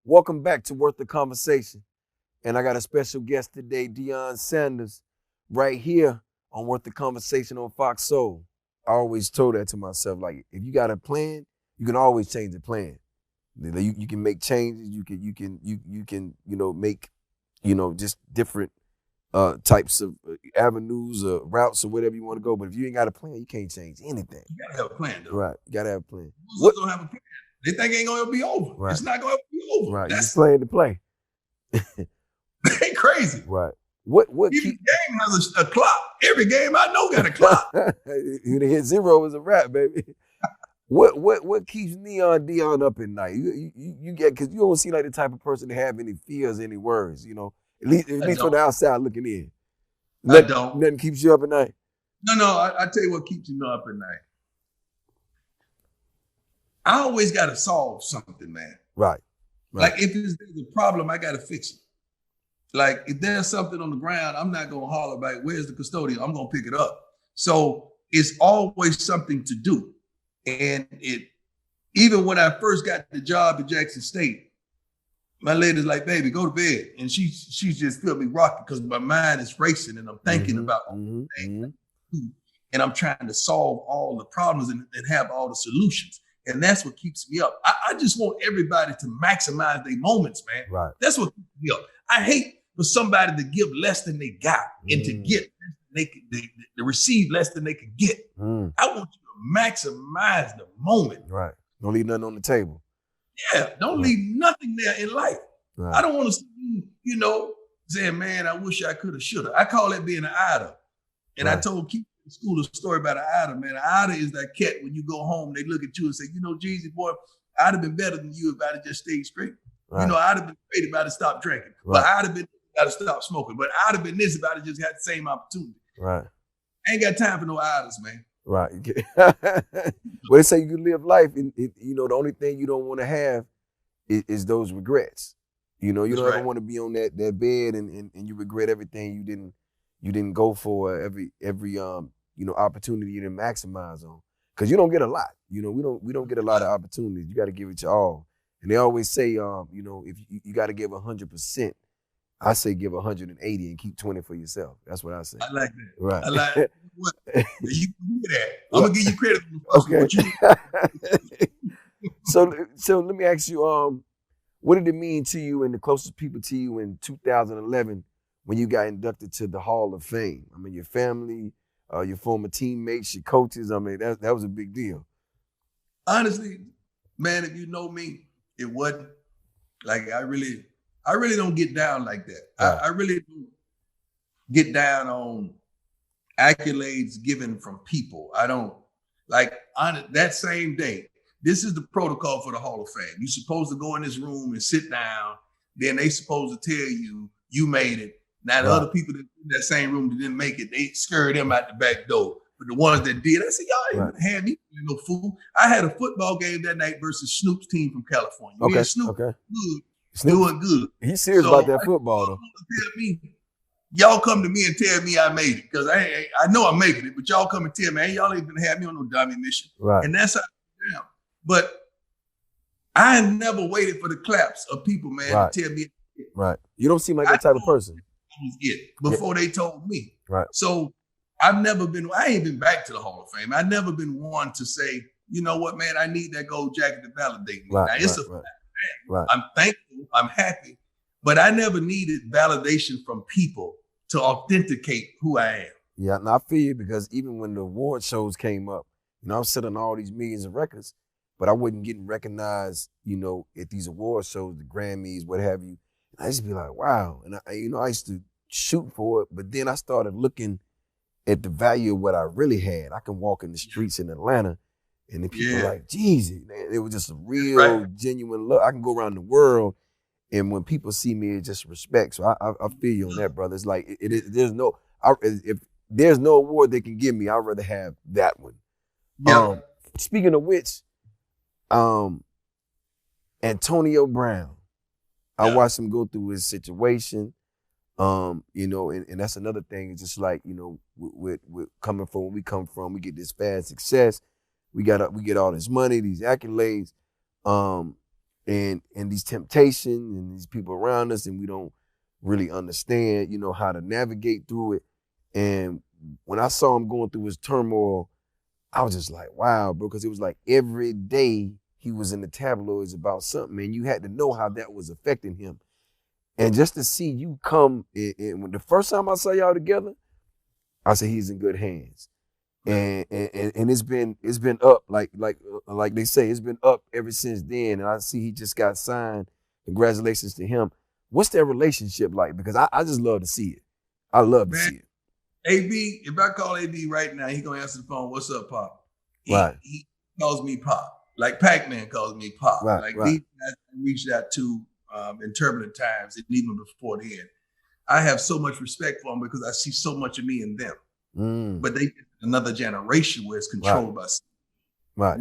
Welcome back to Worth the Conversation. And I got a special guest today, Deion Sanders, right here on Worth the Conversation on Fox Soul. I always told that to myself, like, if you got a plan, you can always change the plan. You can make changes, you can make, just different types of avenues or routes or whatever you want to go. But if you ain't got a plan, you can't change anything. You gotta have a plan, though. Right. You gotta have a plan. What don't have a plan? They think it ain't gonna be over. Right. It's not gonna be over. Right. That's You're playing to play. they crazy. Right. What Every game has a clock. Every game I know got a clock. You hit zero is a wrap, baby. What keeps Deion up at night? You get, because you don't seem like the type of person to have any fears, any worries. At least from the outside looking in. I don't. Nothing keeps you up at night. No. I tell you what keeps me up at night. I always got to solve something, man. Right. Like if there's a problem, I got to fix it. Like if there's something on the ground, I'm not gonna holler back, where's the custodian? I'm gonna pick it up. So it's always something to do. And even when I first got the job at Jackson State, my lady's like, baby, go to bed. And she just feel me rocking because my mind is racing and I'm thinking about things. And I'm trying to solve all the problems and have all the solutions. And that's what keeps me up. I just want everybody to maximize their moments, man. Right. That's what keeps me up. I hate for somebody to give less than they got and to get to receive less than they can get. I want you to maximize the moment. Right. Don't leave nothing on the table. Yeah. Don't leave nothing there in life. Right. I don't want to see you, saying, man, I wish I could have, should have. I call that being an idol. And I told Keith in school a story about an idol, man. An idol is that cat when you go home, they look at you and say, Jeezy, boy, I'd have been better than you if I'd have just stayed straight. Right. I'd have been great if I'd have stopped drinking. Right. But I'd have been to stop smoking. But I'd have been this if I'd have just had the same opportunity. Right. I ain't got time for no idols, man. Right. Well, they say you can live life, and the only thing you don't want to have is those regrets. You don't ever want to be on that bed and you regret everything you didn't go for, every opportunity you didn't maximize on. Because you don't get a lot. We don't get a lot of opportunities. You got to give it your all. And they always say, if you got to give 100%, I say give 180 and keep 20 for yourself. That's what I say. I like that. Right. I like that. You can do that. I'm gonna give you credit for okay. So let me ask you, what did it mean to you and the closest people to you in 2011 when you got inducted to the Hall of Fame? I mean, your family, your former teammates, your coaches. I mean, that was a big deal. Honestly, man, if you know me, it wasn't like I really don't get down like that. Right. I really don't get down on accolades given from people. I don't like on that same day. This is the protocol for the Hall of Fame. You're supposed to go in this room and sit down. Then they supposed to tell you made it. Now the other people that in that same room that didn't make it, they scurried them out the back door. But the ones that did, I said, y'all ain't had me no fool. I had a football game that night versus Snoop's team from California. Okay. Me and Snoop good. Doing good. He's serious about that football, though. Y'all come to me and tell me I made it, because I know I'm making it, but y'all come and tell me, y'all ain't gonna have me on no dummy mission. Right. And that's how I am. But I never waited for the claps of people, man, to tell me. Right. You don't seem like that type of person. Before they told me. Right. So I ain't been back to the Hall of Fame. I've never been one to say, you know what, man, I need that gold jacket to validate me. Right, now, it's right. Right. I'm thankful, I'm happy, but I never needed validation from people to authenticate who I am. Yeah, and I feel you, because even when the award shows came up, I'm selling all these millions of records, but I wasn't getting recognized, at these award shows, the Grammys, what have you. And I just be like, wow. And I used to shoot for it, but then I started looking at the value of what I really had. I can walk in the streets in Atlanta, and the people like, Jeezy, man, it was just a real, genuine look. I can go around the world, and when people see me, it's just respect. So I feel you on that, brother. It's like, if there's no award they can give me, I'd rather have that one. Yeah. Speaking of which, Antonio Brown, I watched him go through his situation, and that's another thing. It's just like, with coming from where we come from, we get this fast success. We get all this money, these accolades. and these temptations and these people around us, and we don't really understand, you know, how to navigate through it. And when I saw him going through his turmoil, I was just like, wow, bro, because it was like every day he was in the tabloids about something, and you had to know how that was affecting him. And just to see you come, and when the first time I saw y'all together, I said he's in good hands. And it's been up like they say, it's been up ever since then. And I see he just got signed. Congratulations to him. What's their relationship like? Because I just love to see it. I love to see it. AB, if I call AB right now, he gonna answer the phone. What's up, Pop? He calls me Pop. Like Pac-Man calls me Pop. These guys I reached out to in turbulent times, and even before then. I have so much respect for them because I see so much of me in them. But they another generation where it's controlled by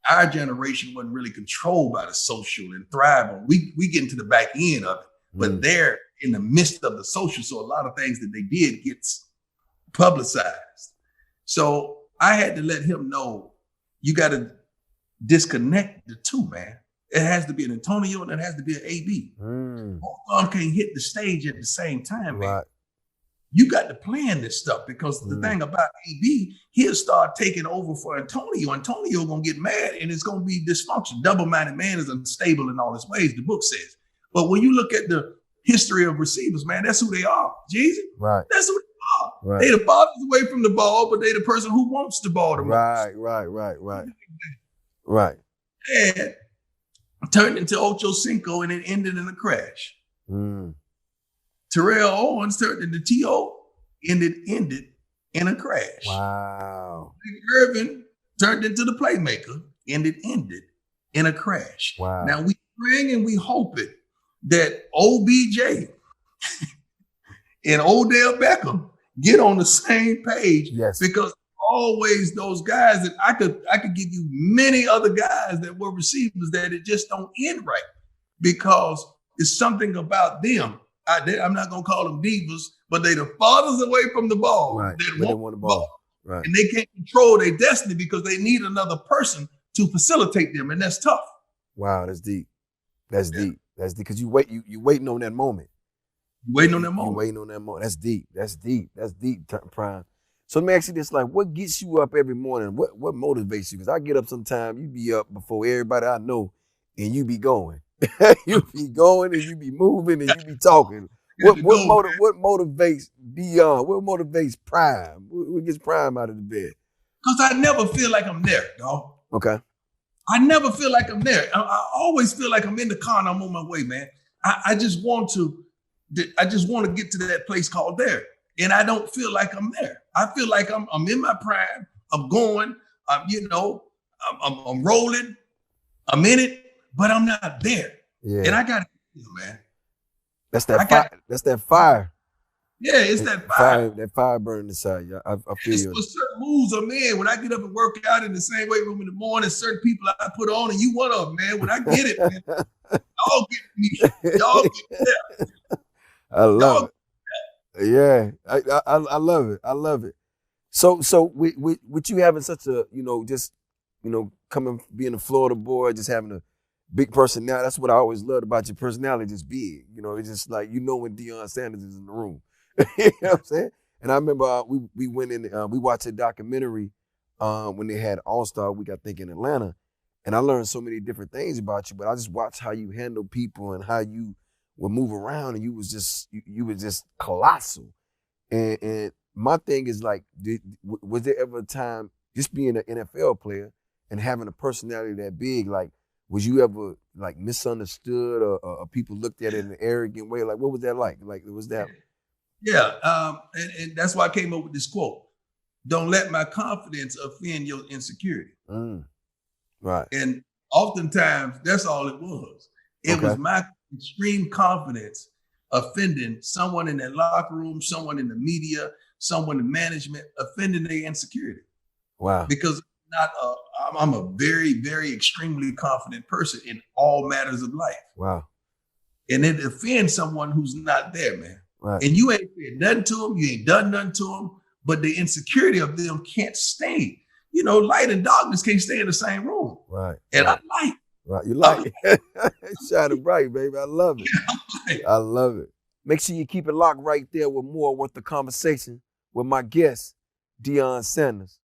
our generation wasn't really controlled by the social and thrive on. We get into the back end of it, but they're in the midst of the social. So a lot of things that they did gets publicized. So I had to let him know you got to disconnect the two, man. It has to be an Antonio and it has to be an AB. Both of them can't hit the stage at the same time, man. You got to plan this stuff because the thing about AB, he'll start taking over for Antonio. Antonio gonna get mad and it's gonna be dysfunction. Double-minded man is unstable in all his ways, the book says. But when you look at the history of receivers, man, that's who they are. Jeezy, that's who they are. They the farthest away from the ball, but they the person who wants the ball the most. Right. And turned into Ochocinco and it ended in a crash. Terrell Owens turned into T.O. ended in a crash. Wow. Irvin turned into the playmaker ended in a crash. Wow. Now we praying and we hoping that OBJ and Odell Beckham get on the same page. Yes. Because always those guys that I could give you many other guys that were receivers that it just don't end right because it's something about them. I'm not gonna call them divas, but they the farthest away from the ball. They want the ball. Right. And they can't control their destiny because they need another person to facilitate them, and that's tough. Wow, that's deep. That's deep. That's deep. Because you waiting on that moment. You waiting on that moment. You waiting on that moment. That's deep. That's deep. That's deep, Prime. So let me ask you this: like, what gets you up every morning? What motivates you? Because I get up sometime, you be up before everybody I know, and you be going. You be going and you be moving and you be talking. What motivates Deion? What motivates Prime? What gets Prime out of the bed? Because I never feel like I'm there, dog. Okay. I never feel like I'm there. I always feel like I'm in the car and I'm on my way, man. I just want to get to that place called there. And I don't feel like I'm there. I feel like I'm in my prime. I'm going. I'm rolling. I'm in it. But I'm not there. Yeah. And I got it, man. That's that fire. That's that fire. Yeah, it's that fire. That fire burning inside you. I feel it's you. It's certain moves I'm in. When I get up and work out in the same weight room in the morning, certain people I put on, and you one of them, man. When I get it, man, y'all get me. Y'all get me there. I love it. Yeah, I love it. I love it. So with you having such a, being a Florida boy, just having a big personality. That's what I always loved about your personality, just big. It's just like, when Deion Sanders is in the room. You know what I'm saying? And I remember we went in, we watched a documentary when they had All-Star Week, I think, in Atlanta. And I learned so many different things about you, but I just watched how you handle people and how you would move around, and you was just colossal. And my thing is like, was there ever a time, just being an NFL player and having a personality that big, like, was you ever like misunderstood or people looked at it in an arrogant way? Like, what was that like? Like, was that? Yeah, and that's why I came up with this quote: "Don't let my confidence offend your insecurity." Right. And oftentimes, that's all it was. It was my extreme confidence offending someone in that locker room, someone in the media, someone in management, offending their insecurity. Wow. Because I'm a very, very extremely confident person in all matters of life. Wow. And it offends someone who's not there, man. Right. And you ain't said nothing to them, you ain't done nothing to them, but the insecurity of them can't stay. Light and darkness can't stay in the same room. Right. And I like. Right. You like it? Shining bright, baby. I love it. I love it. Make sure you keep it locked right there with more Worth the Conversation with my guest, Deion Sanders.